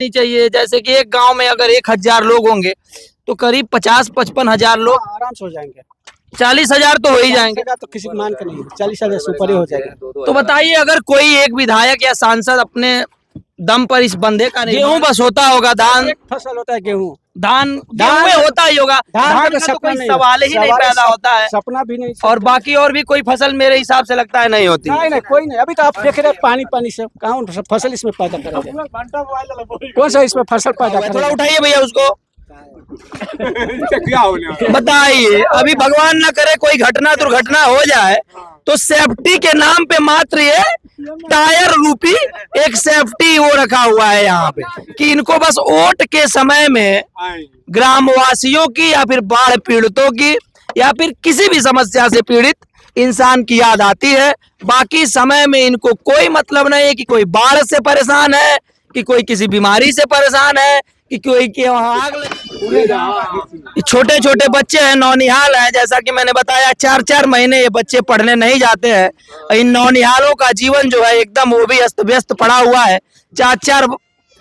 नहीं चाहिए। जैसे कि एक गांव में अगर 1000 लोग होंगे तो करीब 50-55 हजार लोग आराम से हो जाएंगे। 40,000 तो हो ही जाएंगे। तो किसी मान के नहीं, 40,000 से ऊपर ही हो जाएगा। तो बताइए, अगर कोई एक विधायक या सांसद अपने दम पर इस बंदे का गेहूं बस होता होगा, धान फसल होता है गेहूं, धान गेहूं में होता ही होगा, धान का का तो कोई नहीं, सवाल ही नहीं पैदा होता है। सपना भी नहीं। और बाकी और भी कोई फसल मेरे हिसाब से लगता है नहीं होती। नहीं कोई नहीं। अभी तो आप देख रहे हैं पानी से कहाँ फसल इसमें पैदा करेंगे, कौन सा इसमें फसल पैदा करेंगे। थोड़ा उठाइए भैया उसको, क्या होने बताइए। अभी भगवान ना करे कोई घटना दुर्घटना हो जाए तो सेफ्टी के नाम पे मात्र ये टायर रूपी एक सेफ्टी वो रखा हुआ है यहाँ पे कि इनको बस वोट के समय में ग्रामवासियों की या फिर बाढ़ पीड़ितों की या फिर किसी भी समस्या से पीड़ित इंसान की याद आती है। बाकी समय में इनको कोई मतलब नहीं है कि कोई बाढ़ से परेशान है, कि कोई किसी बीमारी से परेशान है, कि कोई के वहाँ आग लगी। छोटे छोटे बच्चे हैं, नौनिहाल हैं, जैसा कि मैंने बताया 4-4 महीने ये बच्चे पढ़ने नहीं जाते हैं। इन नौनिहालों का जीवन जो है एकदम वो भी अस्त व्यस्त पड़ा हुआ है। 4-4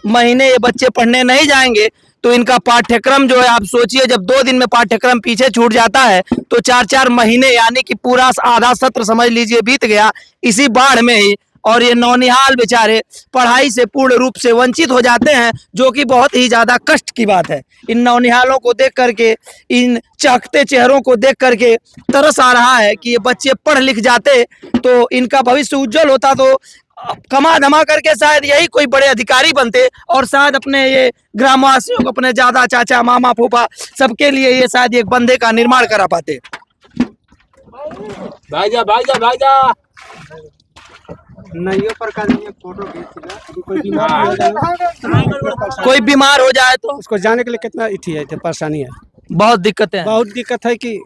महीने ये बच्चे पढ़ने नहीं जाएंगे तो इनका पाठ्यक्रम जो है, आप सोचिए, जब 2 दिन में पाठ्यक्रम पीछे छूट जाता है तो 4-4 महीने यानी कि पूरा आधा सत्र समझ लीजिए बीत गया इसी बाढ़ में ही। और ये नौनिहाल बेचारे पढ़ाई से पूर्ण रूप से वंचित हो जाते हैं, जो कि बहुत ही ज्यादा कष्ट की बात है। इन नौनिहालों को देख करके, इन चहकते चेहरों को देख करके तरस आ रहा है कि ये बच्चे पढ़ लिख जाते तो इनका भविष्य उज्जवल होता, तो कमा धमा करके शायद यही कोई बड़े अधिकारी बनते और शायद अपने ये ग्रामवासियों को, अपने दादा चाचा मामा फूफा सबके लिए ये शायद एक बंदे का निर्माण करा पाते। भाईजा भाईजा भाईजा नहीं पर फोटो कोई बीमार हो जाए तो उसको जाने के लिए कितना इथी है, परेशानी है, बहुत दिक्कतें हैं। बहुत दिक्कत है कि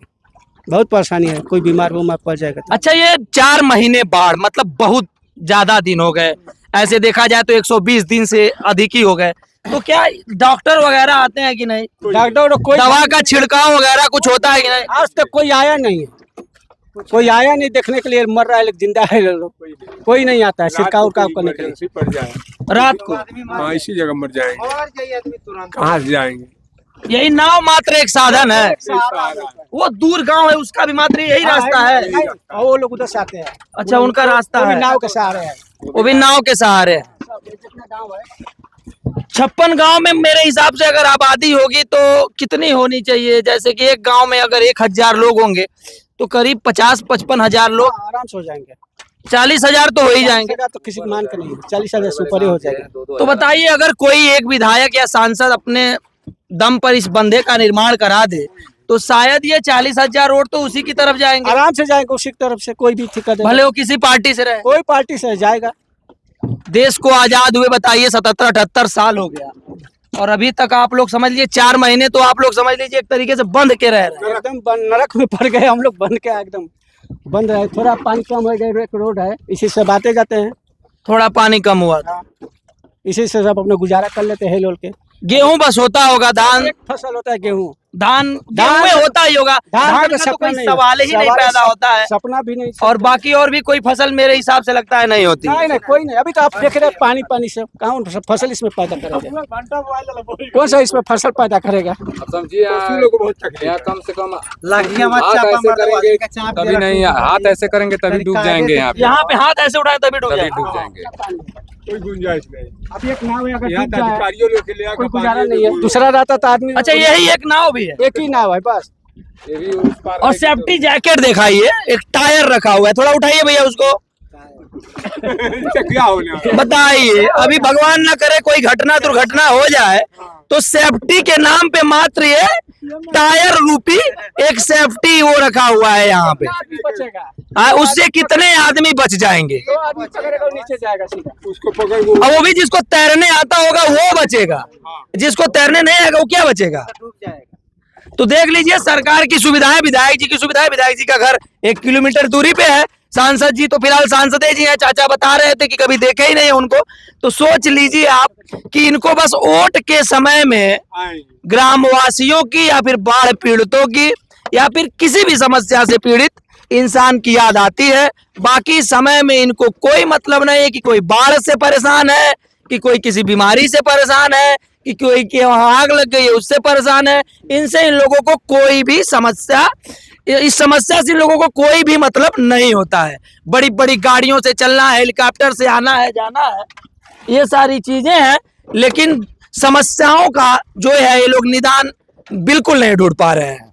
बहुत परेशानी है, कोई बीमार पड़ जाएगा तो। अच्छा, ये 4 महीने बाढ़ मतलब बहुत ज्यादा दिन हो गए, ऐसे देखा जाए तो 120 दिन से अधिक ही हो गए, तो क्या डॉक्टर वगैरह आते हैं कि नहीं? डॉक्टर कोई दवा का छिड़काव वगैरह कुछ होता है कि नहीं? आज तक कोई आया नहीं है, कोई आया नहीं देखने के लिए, मर रहा है जिंदा है लोग, कोई नहीं आता है छिड़काव उड़काव करने के लिए। पड़ जाए रात को हाँ इसी जगह मर जाएंगे, कहाँ से जाएंगे। यही नाव मात्र एक साधन है, वो दूर गांव है उसका भी मात्र यही रास्ता है। और वो लोग उधर से आते हैं। अच्छा, उनका रास्ता है, नाव के सहारे है, वो भी नाव के सहारे है। 56 गांव में मेरे हिसाब से अगर आबादी होगी तो कितनी होनी चाहिए? जैसे कि एक गांव में अगर 1000 लोग होंगे तो करीब 50-55 हजार लोग आराम से हो जाएंगे। 40,000 तो हो ही जाएंगे। तो किसी मान के नहीं, 40,000 से ऊपर ही हो जाएगा। तो बताइए, अगर कोई एक विधायक या सांसद अपने दम पर इस बंदे का निर्माण करा दे तो शायद ये 40,000 वोट तो उसी की तरफ जाएंगे, आराम से जाएंगे उसी की तरफ से, कोई भी ठिका भले वो किसी पार्टी से रहे, कोई पार्टी से जाएगा। देश को आजाद हुए बताइए 77-78 साल हो गया और अभी तक आप लोग समझ लीजिए 4 महीने तो आप लोग समझ लीजिए एक तरीके से बंद के रह रहे हैं। एकदम नरक में पड़ गए हम लोग, बंद के एकदम बंद रहे। थोड़ा पानी कम हो गया, एक रोड है, इसी से बातें जाते हैं, थोड़ा पानी कम हुआ था, इसी से सब अपना गुजारा कर लेते हैं लोग के। गेहूं बस होता होगा, धान फसल होता है गेहूं, धान गेहूं में होता ही होगा, धान का तो कोई सवाल ही नहीं पैदा होता है। सपना भी नहीं। और बाकी और भी कोई फसल मेरे हिसाब से लगता है नहीं होती। नहीं कोई नहीं। अभी तो आप देख रहे हैं पानी से कहाँ फसल इसमें पैदा करेंगे, कौन सा इसमें फसल पैदा करेगा। समझिए कम से कम तभी नहीं, हाथ ऐसे करेंगे तभी डूब जाएंगे। यहाँ पे हाथ ऐसे उठाए तभी डूब जाएंगे। कोई गुंजाइश नहीं। अब एक नाव है, अगर यहाँ डूब जाए अधिकारियों लोग के लिए कोई गुजारा नहीं है, दूसरा रहता तो आदमी। अच्छा, यही एक नाव भी है, एक ही नाव है बस। ये भी उस पार और सेफ्टी जैकेट दिखाइए, एक टायर रखा हुआ है, थोड़ा उठाइए भैया उसको, क्या होने बताइए। अभी भगवान ना करे कोई घटना दुर्घटना हो जाए तो सेफ्टी के नाम पे मात्र ये टायर रूपी एक सेफ्टी वो रखा हुआ है यहाँ पे। उससे कितने आदमी बच जाएंगे? तो आदमी पकड़ेगा और नीचे जाएगा सीधा, उसको पकड़ वो और वो भी जिसको तैरने आता होगा वो बचेगा, जिसको तैरने नहीं आएगा वो क्या बचेगा? तो देख लीजिए, सरकार की सुविधाएं, विधायक जी की सुविधाएं, विधायक जी का घर 1 किलोमीटर दूरी पे है, सांसद जी तो फिलहाल सांसद जी हैं, चाचा बता रहे थे कि कभी देखे ही नहीं है उनको। तो सोच लीजिए आप कि इनको बस वोट के समय में ग्रामवासियों की या फिर बाढ़ पीड़ितों की या फिर किसी भी समस्या से पीड़ित इंसान की याद आती है। बाकी समय में इनको कोई मतलब नहीं है कि कोई बाढ़ से परेशान है, कि कोई किसी बीमारी से परेशान है, कि कोई के वहां आग लग गई है उससे परेशान है। इनसे इन लोगों को कोई भी समस्या, इस समस्या से इन लोगों को कोई भी मतलब नहीं होता है। बड़ी बड़ी गाड़ियों से चलना है, हेलीकॉप्टर से आना है जाना है, ये सारी चीजें हैं, लेकिन समस्याओं का जो है ये लोग निदान बिल्कुल नहीं ढूंढ पा रहे हैं।